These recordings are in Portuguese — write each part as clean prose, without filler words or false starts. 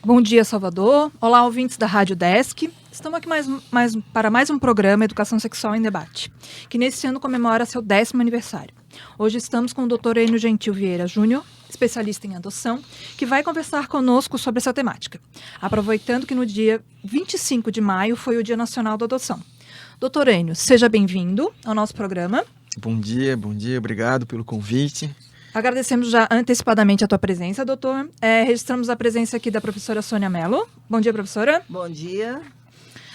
Bom dia, Salvador. Olá, ouvintes da Rádio Desk. Estamos aqui para mais um programa Educação Sexual em Debate, que nesse ano comemora seu 10º aniversário. Hoje estamos com o Dr. Enio Gentil Vieira Júnior, especialista em adoção, que vai conversar conosco sobre essa temática, aproveitando que no dia 25 de maio foi o Dia Nacional da Adoção. Dr. Enio, seja bem-vindo ao nosso programa. Bom dia, obrigado pelo convite. Agradecemos já antecipadamente a tua presença, doutor. Registramos a presença aqui da professora Sônia Mello. Bom dia, professora. Bom dia.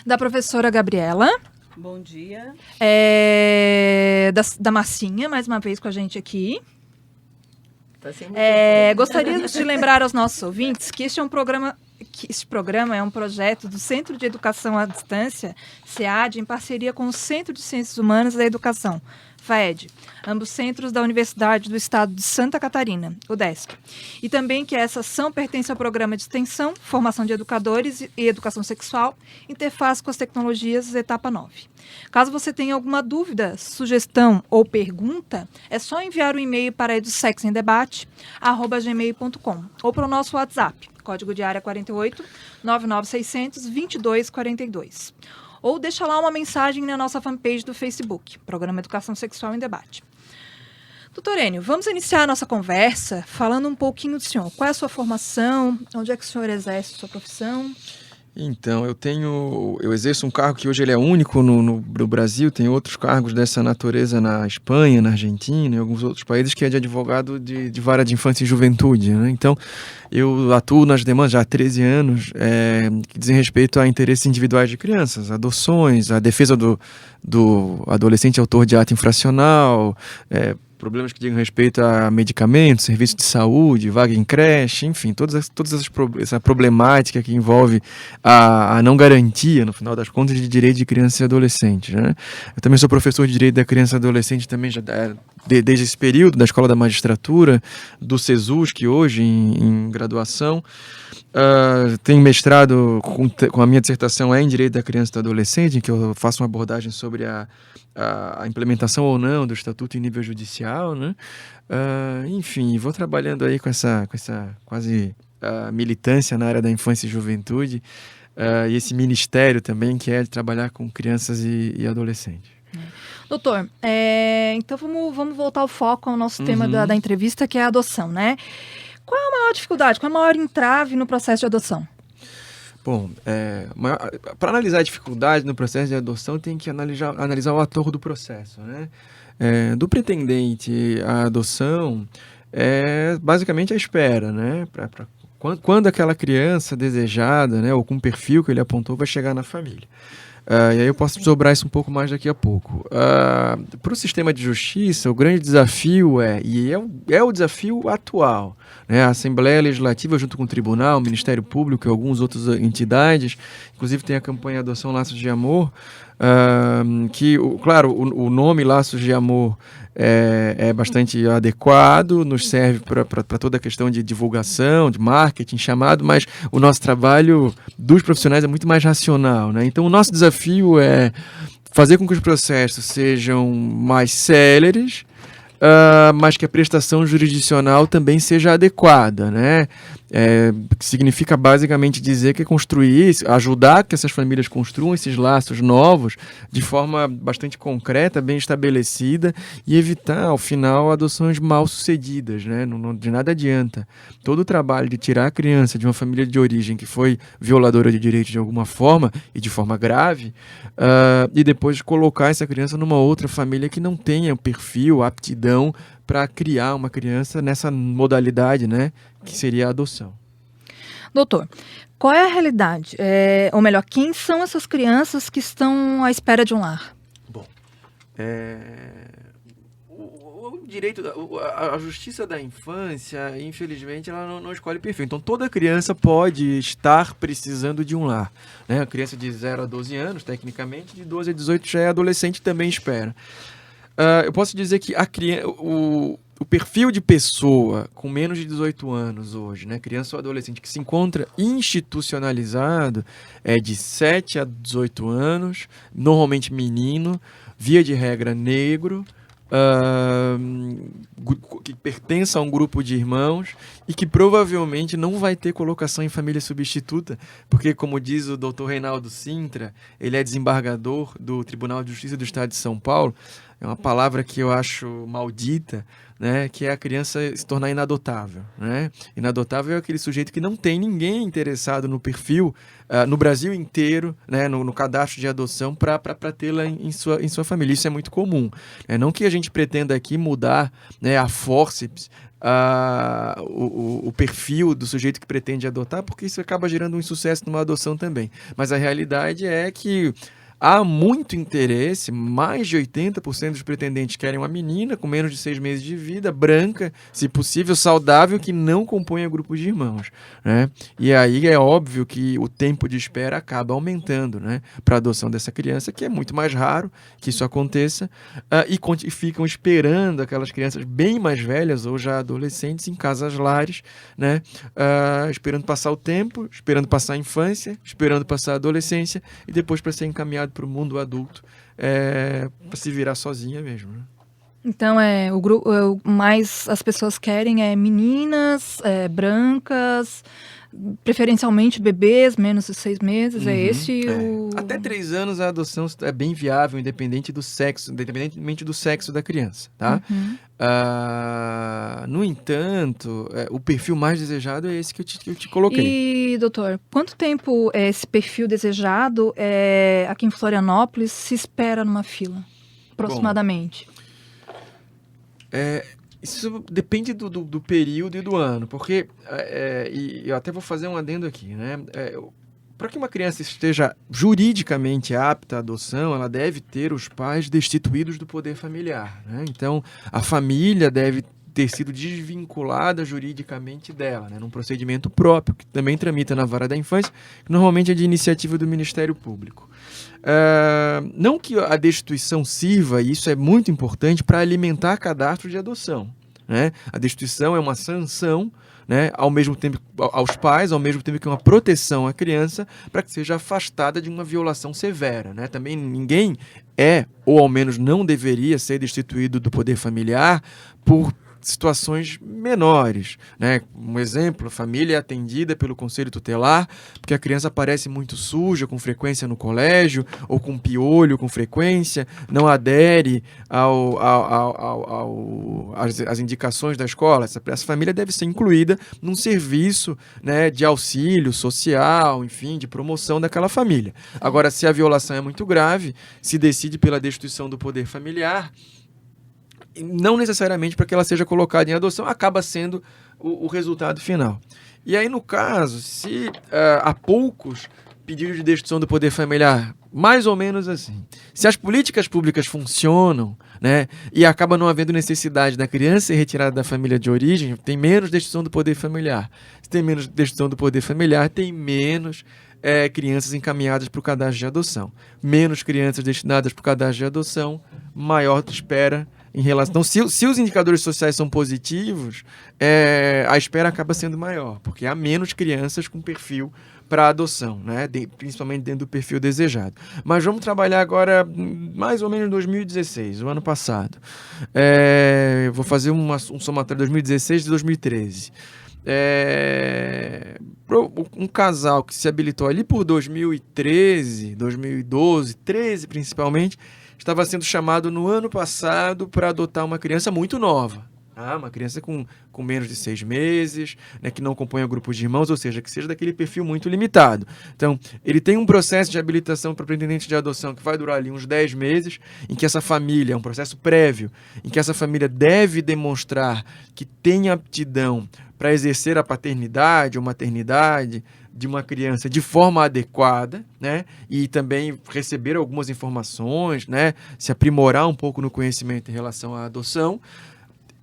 Da professora Gabriela. Bom dia. Da Marcinha, mais uma vez com a gente aqui. Tá sem Gostaria de lembrar aos nossos ouvintes que este programa é um projeto do Centro de Educação à Distância, SEAD, em parceria com o Centro de Ciências Humanas da Educação, FAED, ambos centros da Universidade do Estado de Santa Catarina, UDESC. E também que essa ação pertence ao programa de extensão, formação de educadores e educação sexual, interface com as tecnologias, etapa 9. Caso você tenha alguma dúvida, sugestão ou pergunta, é só enviar um e-mail para edusexemdebate@gmail.com ou para o nosso WhatsApp, código de área 48 99600 2242. Ou deixa lá uma mensagem na nossa fanpage do Facebook, Programa Educação Sexual em Debate. Doutor Enio, vamos iniciar a nossa conversa falando um pouquinho do senhor. Qual é a sua formação? Onde é que o senhor exerce a sua profissão? Então, eu exerço um cargo que hoje ele é único no Brasil, tem outros cargos dessa natureza na Espanha, na Argentina e alguns outros países, que é de advogado de vara de infância e juventude, né? Então, eu atuo nas demandas já há 13 anos, que dizem respeito a interesses individuais de crianças, adoções, a defesa do adolescente autor de ato infracional, problemas que digam respeito a medicamentos, serviços de saúde, vaga em creche, enfim, toda essa problemática que envolve a não garantia, no final das contas, de direito de criança e adolescente, né? Eu também sou professor de direito da criança e adolescente também já desde esse período, da Escola da Magistratura, do CESUS, que hoje em graduação. Tenho mestrado com a minha dissertação em Direito da Criança e do Adolescente, em que eu faço uma abordagem sobre a implementação ou não do Estatuto em nível judicial, né? Enfim, vou trabalhando aí com essa quase militância na área da infância e juventude, e esse ministério também, que é de trabalhar com crianças e adolescentes. Doutor, então vamos voltar ao foco ao nosso tema da entrevista, que é a adoção, né? Qual é a maior dificuldade, qual é a maior entrave no processo de adoção? Bom, para analisar a dificuldade no processo de adoção, tem que analisar o ator do processo, né? Do pretendente à adoção, basicamente a espera, né? Quando aquela criança desejada, né, ou com o perfil que ele apontou, vai chegar na família. E aí eu posso desdobrar isso um pouco mais daqui a pouco. Para o sistema de justiça, o grande desafio é o desafio atual, né? A Assembleia Legislativa, junto com o Tribunal, o Ministério Público e algumas outras entidades, inclusive tem a campanha Adoção Laços de Amor, que, claro, o nome Laços de Amor é bastante adequado, nos serve para toda a questão de divulgação, de marketing, chamado, mas o nosso trabalho dos profissionais é muito mais racional, né? Então, o nosso desafio é fazer com que os processos sejam mais céleres, mas que a prestação jurisdicional também seja adequada, né? Que significa basicamente dizer que ajudar que essas famílias construam esses laços novos de forma bastante concreta, bem estabelecida, e evitar, ao final, adoções mal sucedidas, né? De nada adianta todo o trabalho de tirar a criança de uma família de origem que foi violadora de direitos de alguma forma e de forma grave, e depois colocar essa criança numa outra família que não tenha o perfil, a aptidão para criar uma criança nessa modalidade, né, que seria a adoção. Doutor, qual é a realidade? Ou melhor, quem são essas crianças que estão à espera de um lar? Bom, o direito, a justiça da infância, infelizmente, ela não escolhe perfil. Então, toda criança pode estar precisando de um lar, né? A criança de 0 a 12 anos, tecnicamente, de 12 a 18 já é adolescente, também espera. Eu posso dizer que o perfil de pessoa com menos de 18 anos hoje, né, criança ou adolescente, que se encontra institucionalizado, é de 7 a 18 anos, normalmente menino, via de regra negro, que pertença a um grupo de irmãos e que provavelmente não vai ter colocação em família substituta, porque, como diz o Dr. Reinaldo Sintra, ele é desembargador do Tribunal de Justiça do Estado de São Paulo. É uma palavra que eu acho maldita, né, que é a criança se tornar inadotável, né? Inadotável é aquele sujeito que não tem ninguém interessado no perfil, no Brasil inteiro, né, no cadastro de adoção, para tê-la em sua família. Isso é muito comum. Não que a gente pretenda aqui mudar, né, a fórceps, o perfil do sujeito que pretende adotar, porque isso acaba gerando um insucesso numa adoção também. Mas a realidade é que há muito interesse, mais de 80% dos pretendentes querem uma menina com menos de 6 meses de vida, branca, se possível, saudável, que não componha grupo de irmãos, né? E aí é óbvio que o tempo de espera acaba aumentando, né, para a adoção dessa criança, que é muito mais raro que isso aconteça, e ficam esperando aquelas crianças bem mais velhas ou já adolescentes em casas lares, né, esperando passar o tempo, esperando passar a infância, esperando passar a adolescência e depois para ser encaminhado para o mundo adulto, para se virar sozinha mesmo, né? Então, o grupo mais as pessoas querem meninas, brancas, preferencialmente bebês, menos de 6 meses, Até 3 anos a adoção é bem viável, independentemente do sexo da criança, tá? No entanto, o perfil mais desejado é esse que eu te coloquei. E, doutor, quanto tempo esse perfil desejado aqui em Florianópolis se espera numa fila, aproximadamente? Isso depende do período e do ano, porque, e eu até vou fazer um adendo aqui, né? Para que uma criança esteja juridicamente apta à adoção, ela deve ter os pais destituídos do poder familiar, né? Então, a família deve ter sido desvinculada juridicamente dela, né, num procedimento próprio, que também tramita na vara da infância, que normalmente é de iniciativa do Ministério Público. Não que a destituição sirva, e isso é muito importante, para alimentar cadastro de adoção, né? A destituição é uma sanção, né, ao mesmo tempo aos pais, ao mesmo tempo que uma proteção à criança, para que seja afastada de uma violação severa, né? Também ninguém ou ao menos não deveria ser destituído do poder familiar por situações menores, né? Um exemplo, a família é atendida pelo conselho tutelar porque a criança aparece muito suja com frequência no colégio ou com piolho com frequência, não adere às indicações da escola. Essa família deve ser incluída num serviço, né, de auxílio social, enfim, de promoção daquela família. Agora, se a violação é muito grave, se decide pela destituição do poder familiar, não necessariamente para que ela seja colocada em adoção, acaba sendo o resultado final. E aí, no caso, se há poucos pedidos de destituição do poder familiar, mais ou menos assim, se as políticas públicas funcionam, né, e acaba não havendo necessidade da criança ser retirada da família de origem, tem menos destituição do poder familiar. Se tem menos destituição do poder familiar, tem menos crianças encaminhadas para o cadastro de adoção. Menos crianças destinadas para o cadastro de adoção, maior espera em relação. Então, se os indicadores sociais são positivos, a espera acaba sendo maior, porque há menos crianças com perfil para adoção, né? Principalmente dentro do perfil desejado. Mas vamos trabalhar agora mais ou menos em 2016, o ano passado. Vou fazer um somatório de 2016 e 2013. Um casal que se habilitou ali por 2013, 2012, 13 principalmente, estava sendo chamado no ano passado para adotar uma criança muito nova. Uma criança com menos de 6 meses, né, que não acompanha grupo de irmãos, ou seja, que seja daquele perfil muito limitado. Então, ele tem um processo de habilitação para pretendente de adoção que vai durar ali uns 10 meses, em que essa família, é um processo prévio, em que essa família deve demonstrar que tem aptidão para exercer a paternidade ou maternidade de uma criança de forma adequada, né? E também receber algumas informações, né? Se aprimorar um pouco no conhecimento em relação à adoção.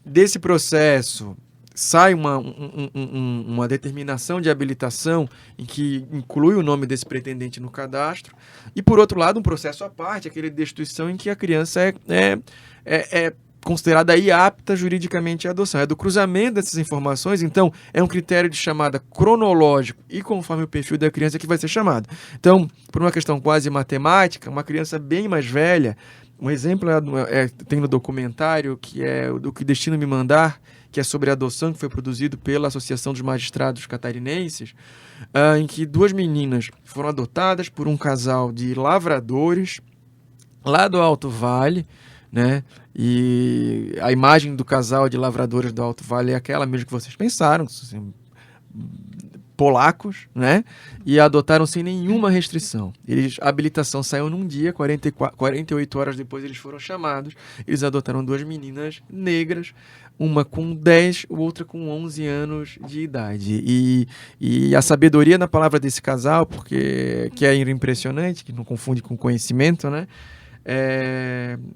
Desse processo sai uma determinação de habilitação em que inclui o nome desse pretendente no cadastro, e por outro lado um processo à parte, aquele de destituição em que a criança é considerada aí apta juridicamente à adoção. É do cruzamento dessas informações, então é um critério de chamada cronológico e conforme o perfil da criança que vai ser chamado. Então, por uma questão quase matemática, uma criança bem mais velha Um exemplo tem no documentário que é o do Que Destino Me Mandar, que é sobre a adoção, que foi produzido pela Associação dos Magistrados Catarinenses, em que 2 meninas foram adotadas por um casal de lavradores lá do Alto Vale, né? E a imagem do casal de lavradores do Alto Vale é aquela mesmo que vocês pensaram, assim, polacos, né? E adotaram sem nenhuma restrição. A habilitação saiu num dia, 48 horas depois eles foram chamados. Eles adotaram 2 meninas negras, uma com 10, outra com 11 anos de idade. E a sabedoria na palavra desse casal, porque que é impressionante, que não confunde com conhecimento, né?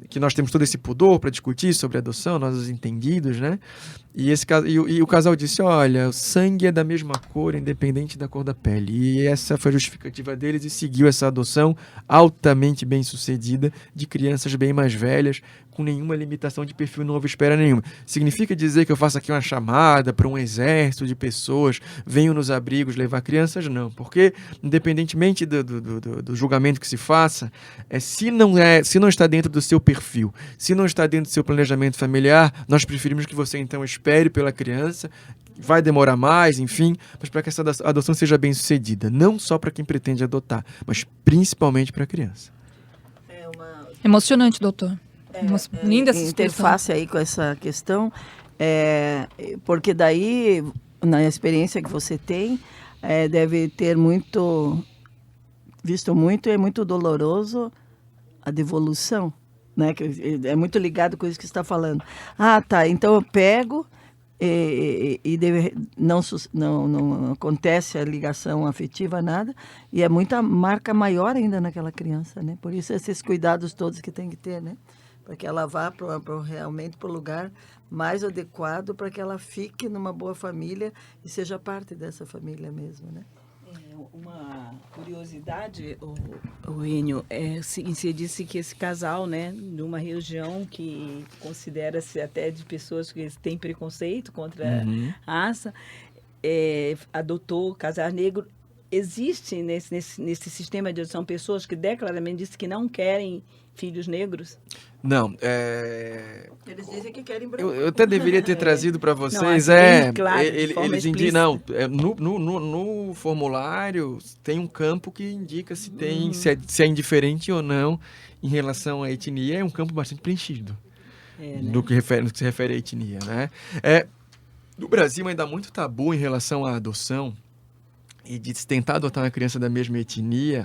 Que nós temos todo esse pudor para discutir sobre adoção, nós os entendidos, né? E o casal disse, olha, o sangue é da mesma cor, independente da cor da pele. E essa foi a justificativa deles e seguiu essa adoção altamente bem sucedida de crianças bem mais velhas, com nenhuma limitação de perfil, não houve espera nenhuma. Significa dizer que eu faço aqui uma chamada para um exército de pessoas, venham nos abrigos levar crianças? Não, porque independentemente do julgamento que se faça, se não está dentro do seu perfil, se não está dentro do seu planejamento familiar, nós preferimos que você então espere pela criança, vai demorar mais, enfim, mas para que essa adoção seja bem sucedida, não só para quem pretende adotar, mas principalmente para a criança. Emocionante, doutor. Linda essa interface aí com essa questão, porque daí, na experiência que você tem, deve ter visto muito, é muito doloroso a devolução, né? Que é muito ligado com isso que você está falando. Ah, tá, então eu pego e não acontece a ligação afetiva, nada, e é muita marca maior ainda naquela criança, né? Por isso esses cuidados todos que tem que ter, né? Para que ela vá realmente para o lugar mais adequado, para que ela fique numa boa família e seja parte dessa família mesmo, né? Uma curiosidade, o Enio, você disse que esse casal, né, de uma região que considera-se até de pessoas que têm preconceito contra a raça, adotou casal negro. Existe nesse sistema de adoção pessoas que declaradamente dizem que não querem filhos negros? Não, eles dizem que querem branco. Eu até deveria ter trazido para vocês. Claro, eles indicam, no formulário tem um campo que indica se é indiferente ou não em relação à etnia. É um campo bastante preenchido né? no que se refere à etnia, né? No Brasil ainda há muito tabu em relação à adoção e de se tentar adotar uma criança da mesma etnia,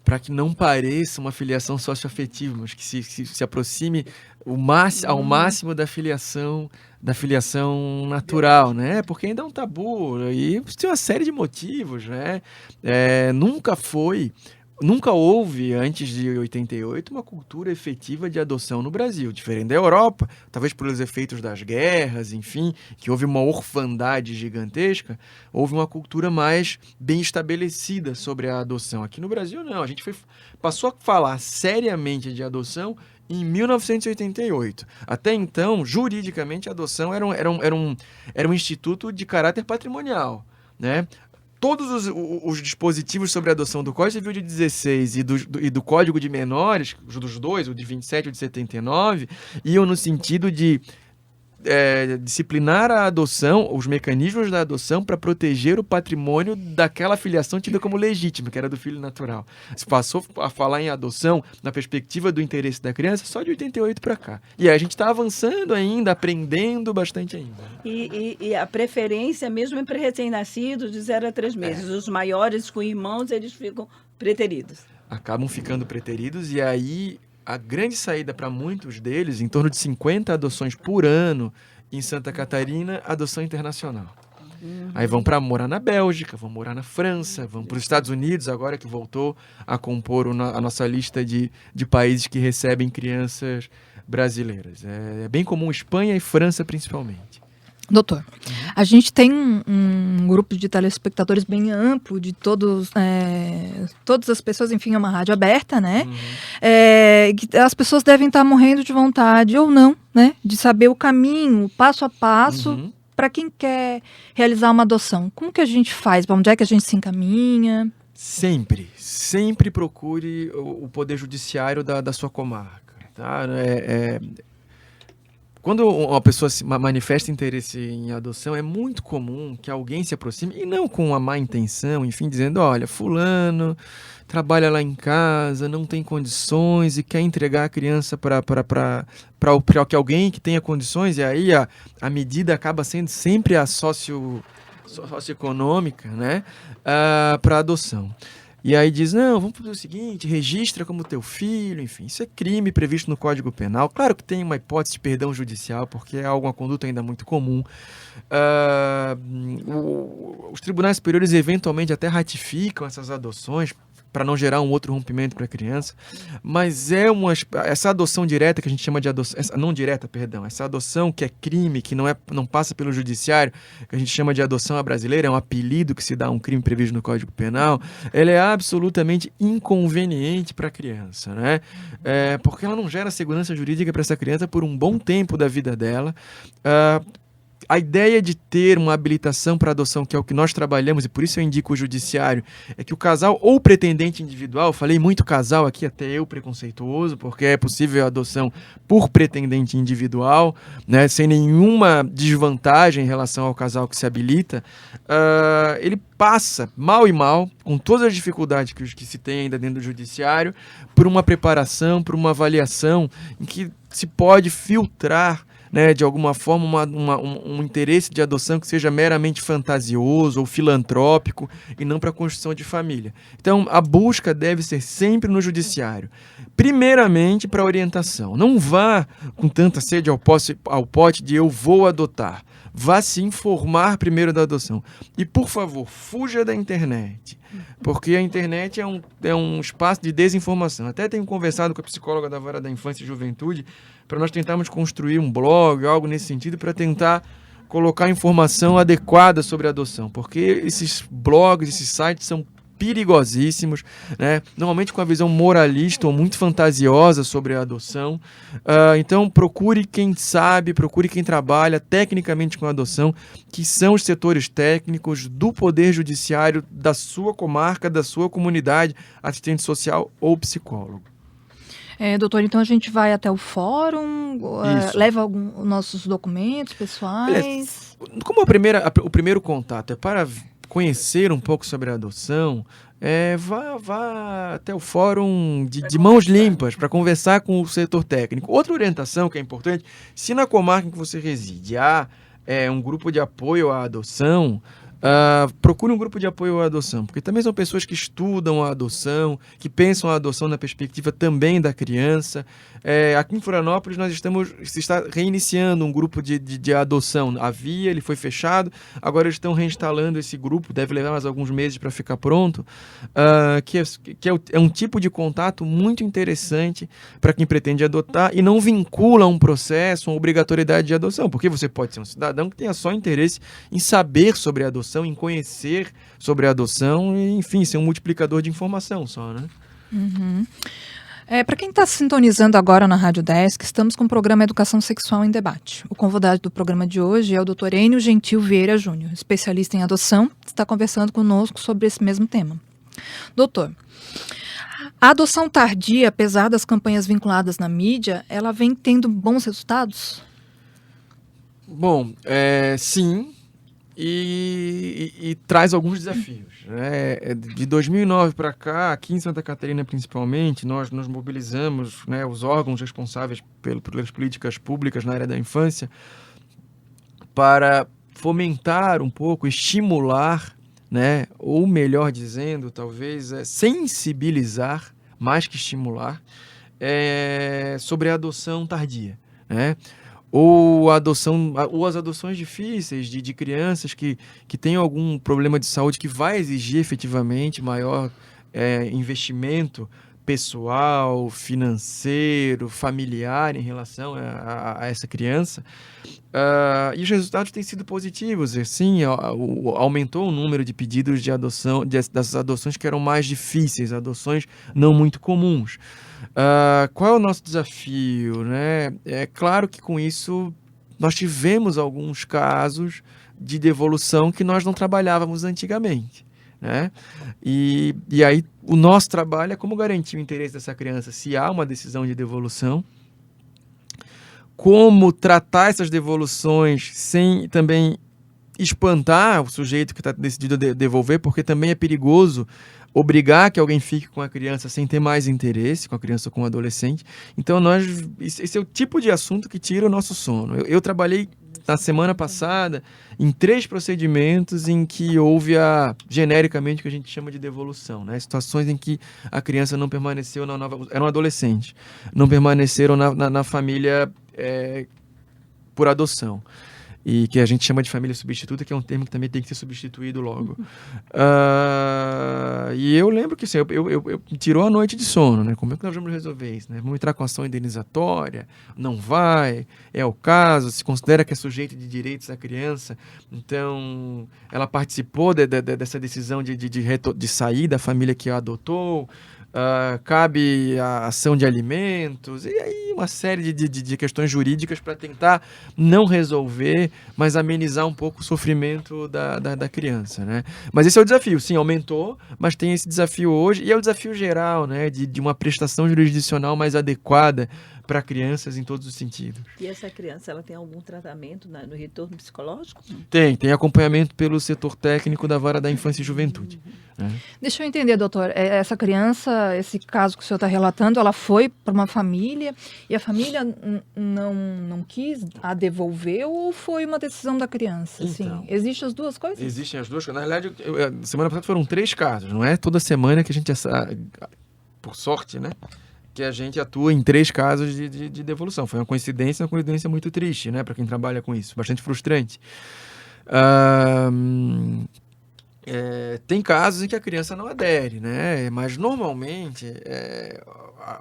para que não pareça uma filiação socioafetiva, mas que se aproxime ao máximo da filiação natural, né? Porque ainda é um tabu e tem uma série de motivos, né? Nunca houve, antes de 88, uma cultura efetiva de adoção no Brasil, diferente da Europa, talvez pelos efeitos das guerras, enfim, que houve uma orfandade gigantesca, houve uma cultura mais bem estabelecida sobre a adoção. Aqui no Brasil, não. A gente passou a falar seriamente de adoção em 1988. Até então, juridicamente, a adoção era um instituto de caráter patrimonial, né? Todos os dispositivos sobre a adoção do Código Civil de 16 e do Código de Menores, dos dois, o de 27 e o de 79, iam no sentido de disciplinar a adoção, os mecanismos da adoção para proteger o patrimônio daquela filiação tida como legítima, que era do filho natural. Se passou a falar em adoção na perspectiva do interesse da criança só de 88 para cá. E aí a gente está avançando ainda, aprendendo bastante ainda. E a preferência mesmo é para recém-nascidos de 0 a 3 meses. Os maiores com irmãos, eles ficam preteridos. Acabam ficando preteridos e aí a grande saída para muitos deles, em torno de 50 adoções por ano em Santa Catarina, adoção internacional. Aí vão para morar na Bélgica, vão morar na França, vão para os Estados Unidos, agora que voltou a compor a nossa lista de países que recebem crianças brasileiras. É bem comum Espanha e França, principalmente. Doutor, a gente tem um grupo de telespectadores bem amplo, de todas as pessoas, enfim, é uma rádio aberta, né? As pessoas devem estar morrendo de vontade ou não, né? De saber o caminho, passo a passo, para quem quer realizar uma adoção. Como que a gente faz? Onde é que a gente se encaminha? Sempre procure o Poder Judiciário da sua comarca. Tá? Quando uma pessoa se manifesta interesse em adoção, é muito comum que alguém se aproxime, e não com uma má intenção, enfim, dizendo, olha, fulano trabalha lá em casa, não tem condições e quer entregar a criança para que alguém que tenha condições, e aí a medida acaba sendo sempre a socioeconômica, né, para adoção. E aí diz, não, vamos fazer o seguinte, registra como teu filho, enfim, isso é crime previsto no Código Penal. Claro que tem uma hipótese de perdão judicial, porque é uma conduta ainda muito comum. Os tribunais superiores eventualmente até ratificam essas adoções para não gerar um outro rompimento para a criança, mas essa adoção direta que a gente chama de adoção, não direta, perdão, essa adoção que é crime, que não passa pelo judiciário, que a gente chama de adoção à brasileira, é um apelido que se dá a um crime previsto no Código Penal, ela é absolutamente inconveniente para a criança, né? Porque ela não gera segurança jurídica para essa criança por um bom tempo da vida dela. A ideia de ter uma habilitação para adoção, que é o que nós trabalhamos, e por isso eu indico o judiciário, é que o casal ou pretendente individual, falei muito casal aqui, até eu preconceituoso, porque é possível a adoção por pretendente individual, né, sem nenhuma desvantagem em relação ao casal que se habilita, ele passa, mal e mal, com todas as dificuldades que se tem ainda dentro do judiciário, por uma preparação, por uma avaliação em que se pode filtrar, né, de alguma forma, um interesse de adoção que seja meramente fantasioso ou filantrópico e não para a construção de família. Então, a busca deve ser sempre no judiciário. Primeiramente, para orientação. Não vá com tanta sede ao pote de eu vou adotar. Vá se informar primeiro da adoção. E, por favor, fuja da internet. Porque a internet é um espaço de desinformação. Até tenho conversado com a psicóloga da Vara da Infância e Juventude para nós tentarmos construir um blog, algo nesse sentido, para tentar colocar informação adequada sobre a adoção. Porque esses blogs, esses sites são perigosíssimos, né? Normalmente com a visão moralista ou muito fantasiosa sobre a adoção. Então procure quem sabe, procure quem trabalha tecnicamente com a adoção, que são os setores técnicos do Poder Judiciário da sua comarca, da sua comunidade, assistente social ou psicólogo. Doutor, então a gente vai até o fórum, leva nossos documentos pessoais? Como o primeiro contato é para conhecer um pouco sobre a adoção, vá até o fórum de mãos limpas para conversar com o setor técnico. Outra orientação que é importante, se na comarca em que você reside há um grupo de apoio à adoção, procure um grupo de apoio à adoção, porque também são pessoas que estudam a adoção, que pensam a adoção na perspectiva também da criança. Aqui em Florianópolis se está reiniciando um grupo de adoção. Ele foi fechado, agora eles estão reinstalando esse grupo, deve levar mais alguns meses para ficar pronto, que é um tipo de contato muito interessante para quem pretende adotar e não vincula um processo, uma obrigatoriedade de adoção, porque você pode ser um cidadão que tenha só interesse em saber sobre a adoção, em conhecer sobre a adoção e, enfim, ser um multiplicador de informação só, né? Uhum. Para quem está sintonizando agora na Rádio Desk, estamos com o programa Educação Sexual em Debate. O convidado do programa de hoje é o Dr. Enio Gentil Vieira Júnior, especialista em adoção, está conversando conosco sobre esse mesmo tema. Doutor, a adoção tardia, apesar das campanhas vinculadas na mídia, ela vem tendo bons resultados? Bom, sim, e traz alguns desafios. De 2009 para cá, aqui em Santa Catarina principalmente, nós nos mobilizamos, né, os órgãos responsáveis pelas políticas públicas na área da infância para fomentar um pouco, estimular, né, ou melhor dizendo, talvez sensibilizar, mais que estimular, sobre a adoção tardia, né? Ou as adoções difíceis de crianças que têm algum problema de saúde que vai exigir efetivamente maior investimento pessoal, financeiro, familiar em relação a essa criança. E os resultados têm sido positivos. Assim, aumentou o número de pedidos de adoção, dessas adoções que eram mais difíceis, adoções não muito comuns. Qual é o nosso desafio, né? É claro que com isso nós tivemos alguns casos de devolução que nós não trabalhávamos antigamente, né? E aí o nosso trabalho é como garantir o interesse dessa criança se há uma decisão de devolução, como tratar essas devoluções sem também espantar o sujeito que está decidido a devolver, porque também é perigoso obrigar que alguém fique com a criança sem ter mais interesse, com a criança ou com o adolescente. Então, esse é o tipo de assunto que tira o nosso sono. Eu trabalhei na semana passada em 3 procedimentos em que houve genericamente o que a gente chama de devolução, né? Situações em que a criança não permaneceu era um adolescente, não permaneceram na família por adoção. E que a gente chama de família substituta, que é um termo que também tem que ser substituído logo. E eu lembro que assim, eu tirou a noite de sono, né? Como é que nós vamos resolver isso? Né? Vamos entrar com ação indenizatória? Não vai? É o caso? Se considera que é sujeito de direitos a criança? Então, ela participou dessa decisão de sair da família que a adotou? Cabe a ação de alimentos, e aí uma série de questões jurídicas para tentar não resolver, mas amenizar um pouco o sofrimento da criança, né? Mas esse é o desafio, sim, aumentou, mas tem esse desafio hoje, e é o desafio geral, né, de uma prestação jurisdicional mais adequada para crianças em todos os sentidos. E essa criança, ela tem algum tratamento no retorno psicológico? Tem acompanhamento pelo setor técnico da Vara da Infância e Juventude. Né? Deixa eu entender, doutor. Essa criança, esse caso que o senhor está relatando, ela foi para uma família e a família não quis a devolver ou foi uma decisão da criança? Então, assim? Existem as duas coisas? Existem as duas coisas. Na realidade, semana passada foram 3 casos. Não é toda semana que a gente, por sorte, né? Que a gente atua em 3 casos de devolução. Foi uma coincidência muito triste, né? Para quem trabalha com isso. Bastante frustrante. Tem casos em que a criança não adere, né? Mas normalmente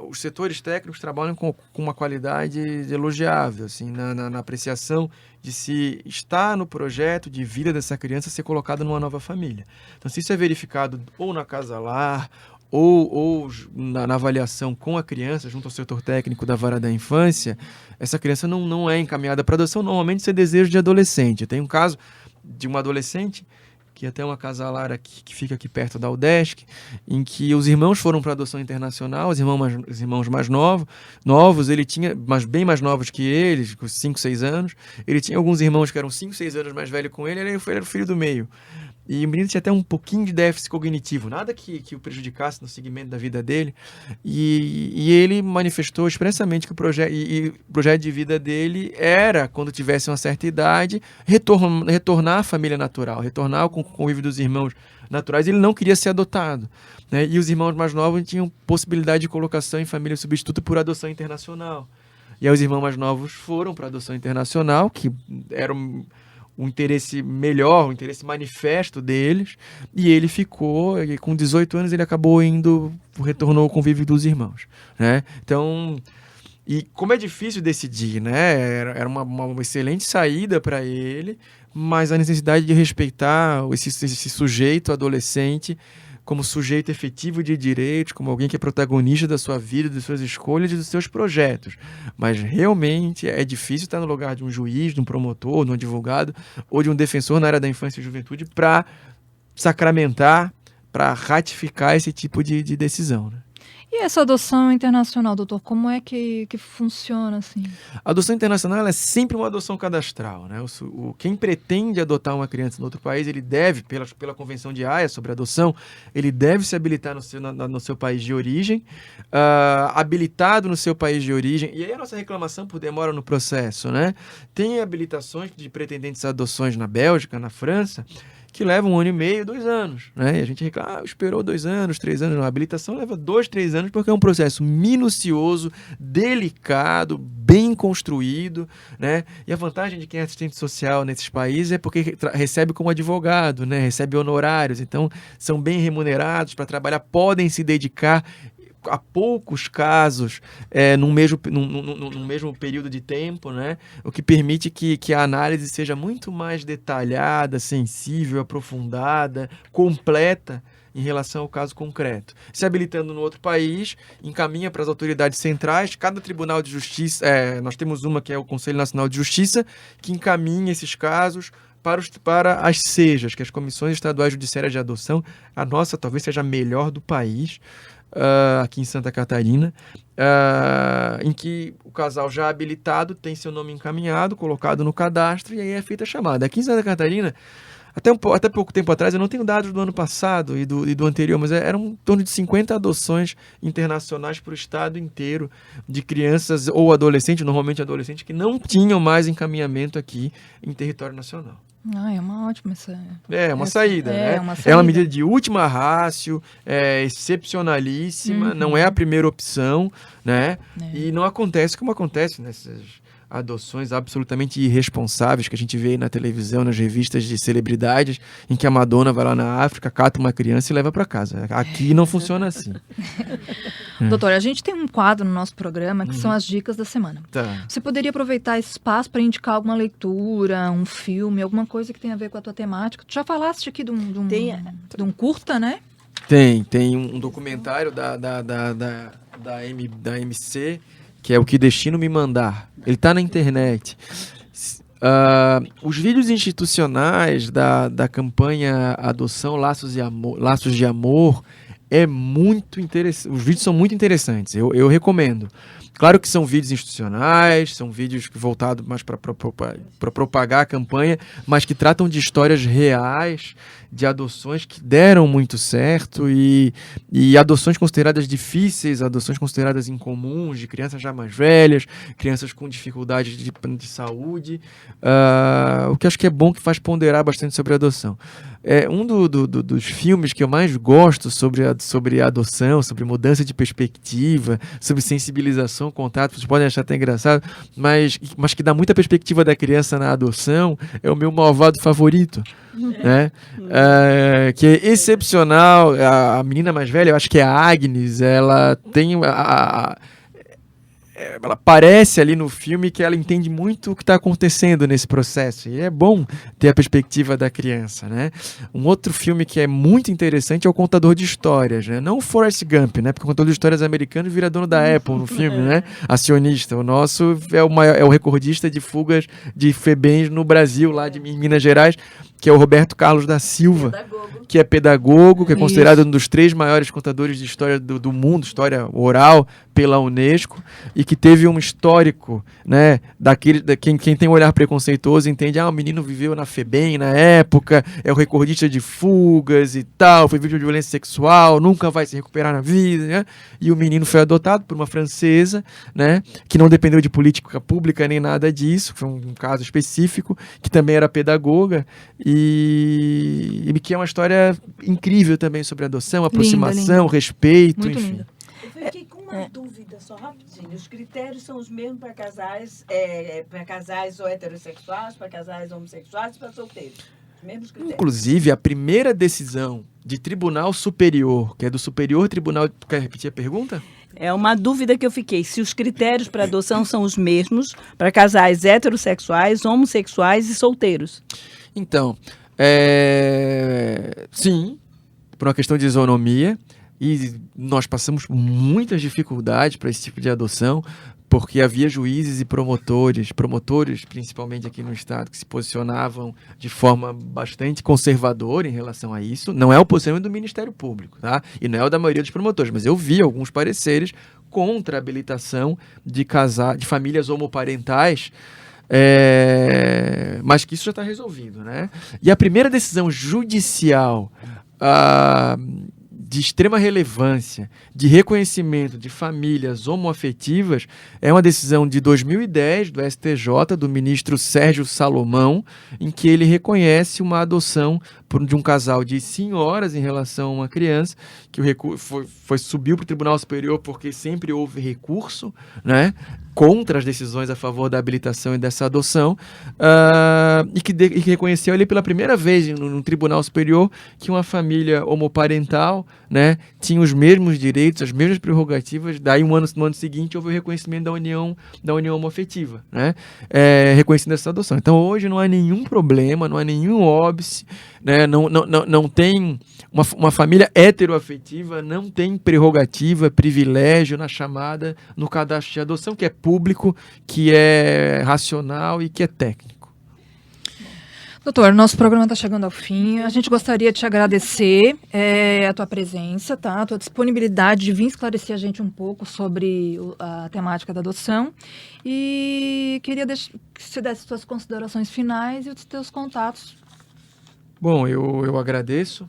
os setores técnicos trabalham com uma qualidade elogiável, assim, na apreciação de se está no projeto de vida dessa criança ser colocada numa nova família. Então, se isso é verificado ou na casa-lar ou na avaliação com a criança, junto ao setor técnico da Vara da Infância, essa criança não é encaminhada para adoção. Normalmente isso é desejo de adolescente. Tem um caso de uma adolescente que até uma casalar aqui, que fica aqui perto da UDESC, em que os irmãos foram para adoção internacional, os irmãos mais novos, ele tinha, mas bem mais novos que eles, com 5, 6 anos, ele tinha alguns irmãos que eram 5, 6 anos mais velhos com ele era o filho do meio. E o menino tinha até um pouquinho de déficit cognitivo, nada que o prejudicasse no segmento da vida dele. E ele manifestou expressamente que o projeto de vida dele era, quando tivesse uma certa idade, retornar à família natural, retornar ao convívio dos irmãos naturais. Ele não queria ser adotado, né? E os irmãos mais novos tinham possibilidade de colocação em família substituta por adoção internacional. E aí os irmãos mais novos foram para a adoção internacional, que era um interesse melhor, um interesse manifesto deles, e ele ficou, e com 18 anos ele acabou retornou ao convívio dos irmãos, né? Então, e como é difícil decidir, né? Era uma excelente saída para ele, mas a necessidade de respeitar esse sujeito adolescente como sujeito efetivo de direitos, como alguém que é protagonista da sua vida, das suas escolhas e dos seus projetos. Mas realmente é difícil estar no lugar de um juiz, de um promotor, de um advogado ou de um defensor na área da infância e juventude para sacramentar, para ratificar esse tipo de decisão, né? E essa adoção internacional, doutor, como é que funciona assim? A adoção internacional ela é sempre uma adoção cadastral, né? Quem pretende adotar uma criança em outro país, ele deve, pela Convenção de Haia sobre adoção, ele deve se habilitar no seu país de origem, habilitado no seu país de origem, e aí a nossa reclamação por demora no processo, né? Tem habilitações de pretendentes a adoções na Bélgica, na França, que levam 1 ano e meio, 2 anos, né? E a gente reclama, esperou 2 anos, 3 anos. Não, a habilitação leva 2, 3 anos porque é um processo minucioso, delicado, bem construído, né? E a vantagem de quem é assistente social nesses países é porque recebe como advogado, né? Recebe honorários, então são bem remunerados para trabalhar, podem se dedicar a poucos casos num mesmo período de tempo, né? O que permite que a análise seja muito mais detalhada, sensível, aprofundada, completa em relação ao caso concreto. Se habilitando no outro país, encaminha para as autoridades centrais, cada tribunal de justiça, nós temos uma que é o Conselho Nacional de Justiça, que encaminha esses casos para as SEJAs, que é as Comissões Estaduais Judiciárias de Adoção. A nossa talvez seja a melhor do país, aqui em Santa Catarina, em que o casal já habilitado tem seu nome encaminhado, colocado no cadastro, e aí é feita a chamada. Aqui em Santa Catarina, até pouco tempo atrás, eu não tenho dados do ano passado e do anterior, mas eram em torno de 50 adoções internacionais para o estado inteiro de crianças ou adolescentes, normalmente adolescentes, que não tinham mais encaminhamento aqui em território nacional. É uma ótima uma saída, né? Uma saída. É uma medida de última rácio, excepcionalíssima, não é a primeira opção, né? E não acontece como acontece nessas adoções absolutamente irresponsáveis que a gente vê aí na televisão, nas revistas de celebridades, em que a Madonna vai lá na África, cata uma criança e leva para casa. Aqui não funciona assim. Doutor, a gente tem um quadro no nosso programa que são as dicas da semana. Tá. Você poderia aproveitar esse espaço para indicar alguma leitura, um filme, alguma coisa que tenha a ver com a tua temática? Tu já falaste aqui de um curta, né? Tem um documentário da MC, que é O Que Destino Me Mandar. Ele está na internet. Os vídeos institucionais da campanha Adoção Laços de Amor é muito interessante. Os vídeos são muito interessantes. Eu recomendo. Claro que são vídeos institucionais, são vídeos voltados mais para propagar a campanha, mas que tratam de histórias reais, de adoções que deram muito certo e adoções consideradas difíceis, adoções consideradas incomuns, de crianças já mais velhas, crianças com dificuldades de saúde, o que acho que é bom, que faz ponderar bastante sobre a adoção. Um dos filmes que eu mais gosto sobre a adoção, sobre mudança de perspectiva, sobre sensibilização, contato, vocês podem achar até engraçado, mas que dá muita perspectiva da criança na adoção, é o meu malvado favorito, né? Que é excepcional. A menina mais velha, eu acho que é a Agnes, ela tem ela aparece ali no filme que ela entende muito o que está acontecendo nesse processo. E é bom ter a perspectiva da criança, né? Um outro filme que é muito interessante é O Contador de Histórias, né? Não o Forrest Gump, né? Porque o Contador de Histórias americano vira dono da Apple no filme, né? Acionista. O nosso é o recordista de fugas de FEBEMs no Brasil, lá em Minas Gerais, que é o Roberto Carlos da Silva, que é pedagogo, que é considerado um dos 3 maiores contadores de história do mundo, história oral, pela Unesco, e que teve um histórico, né, quem tem um olhar preconceituoso entende, o menino viveu na FEBEM na época, é o recordista de fugas e tal, foi vítima de violência sexual, nunca vai se recuperar na vida, né? E o menino foi adotado por uma francesa, né, que não dependeu de política pública nem nada disso, foi um caso específico, que também era pedagoga, e que é uma história incrível também sobre adoção, aproximação, linda. respeito, Muito enfim. linda. Eu fiquei com uma dúvida só rapidinho. Os critérios são os mesmos para casais ou heterossexuais, para casais homossexuais e para solteiros? Os mesmos critérios. Inclusive, a primeira decisão de tribunal superior, que é do Superior Tribunal... Tu quer repetir a pergunta? É uma dúvida que eu fiquei. Se os critérios para adoção são os mesmos para casais heterossexuais, homossexuais e solteiros? Então, sim, por uma questão de isonomia, e nós passamos muitas dificuldades para esse tipo de adoção, porque havia juízes e promotores principalmente aqui no estado, que se posicionavam de forma bastante conservadora em relação a isso. Não é o posicionamento do Ministério Público, tá? E não é o da maioria dos promotores, mas eu vi alguns pareceres contra a habilitação de famílias homoparentais, mas que isso já está resolvido, né? E a primeira decisão judicial de extrema relevância, de reconhecimento de famílias homoafetivas, é uma decisão de 2010 do STJ, do ministro Sérgio Salomão, em que ele reconhece uma adoção de um casal de senhoras em relação a uma criança, que o recurso subiu para o Tribunal Superior porque sempre houve recurso, né, contra as decisões a favor da habilitação e dessa adoção, e que reconheceu ali pela primeira vez no Tribunal Superior que uma família homoparental, né, tinha os mesmos direitos, as mesmas prerrogativas. Daí no ano seguinte houve o reconhecimento da união homoafetiva, né, reconhecendo essa adoção. Então hoje não há nenhum problema, não há nenhum óbice, né, não tem uma família heteroafetiva, não tem prerrogativa, privilégio no cadastro de adoção, que é público, que é racional e que é técnico. Doutor, nosso programa está chegando ao fim. A gente gostaria de te agradecer a tua presença, tá? A tua disponibilidade de vir esclarecer a gente um pouco sobre a temática da adoção. E queria que você desse suas considerações finais e os teus contatos. Bom, eu agradeço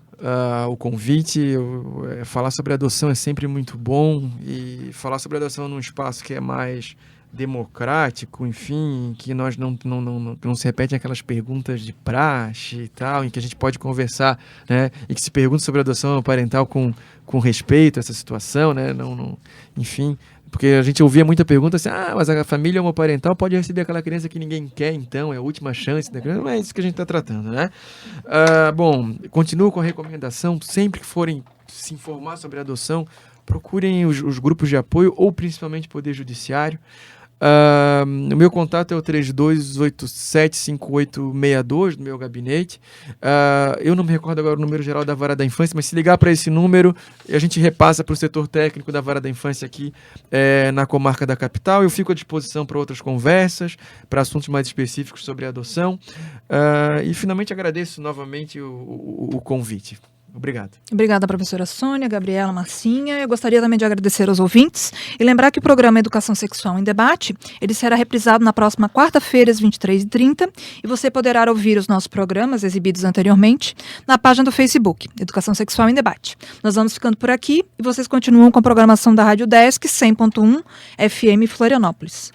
o convite. Falar sobre adoção é sempre muito bom, e falar sobre adoção num espaço que é mais democrático, enfim, que nós não se repetem aquelas perguntas de praxe e tal, em que a gente pode conversar, né, e que se pergunta sobre adoção parental com respeito a essa situação, né, enfim, porque a gente ouvia muita pergunta assim, mas a família homoparental pode receber aquela criança que ninguém quer, então é a última chance da criança. Não é isso que a gente está tratando, né? Bom, continuo com a recomendação, sempre que forem se informar sobre a adoção, procurem os grupos de apoio ou principalmente o Poder Judiciário. O meu contato é o 3287-5862 do meu gabinete. Eu não me recordo agora o número geral da Vara da Infância, mas se ligar para esse número, a gente repassa para o setor técnico da Vara da Infância aqui na comarca da capital. Eu fico à disposição para outras conversas, para assuntos mais específicos sobre a adoção. E finalmente agradeço novamente o convite. Obrigado. Obrigada, professora Sônia, Gabriela, Marcinha. Eu gostaria também de agradecer aos ouvintes e lembrar que o programa Educação Sexual em Debate, ele será reprisado na próxima quarta-feira, às 23h30, e você poderá ouvir os nossos programas exibidos anteriormente na página do Facebook, Educação Sexual em Debate. Nós vamos ficando por aqui e vocês continuam com a programação da Rádio Desk 100.1 FM Florianópolis.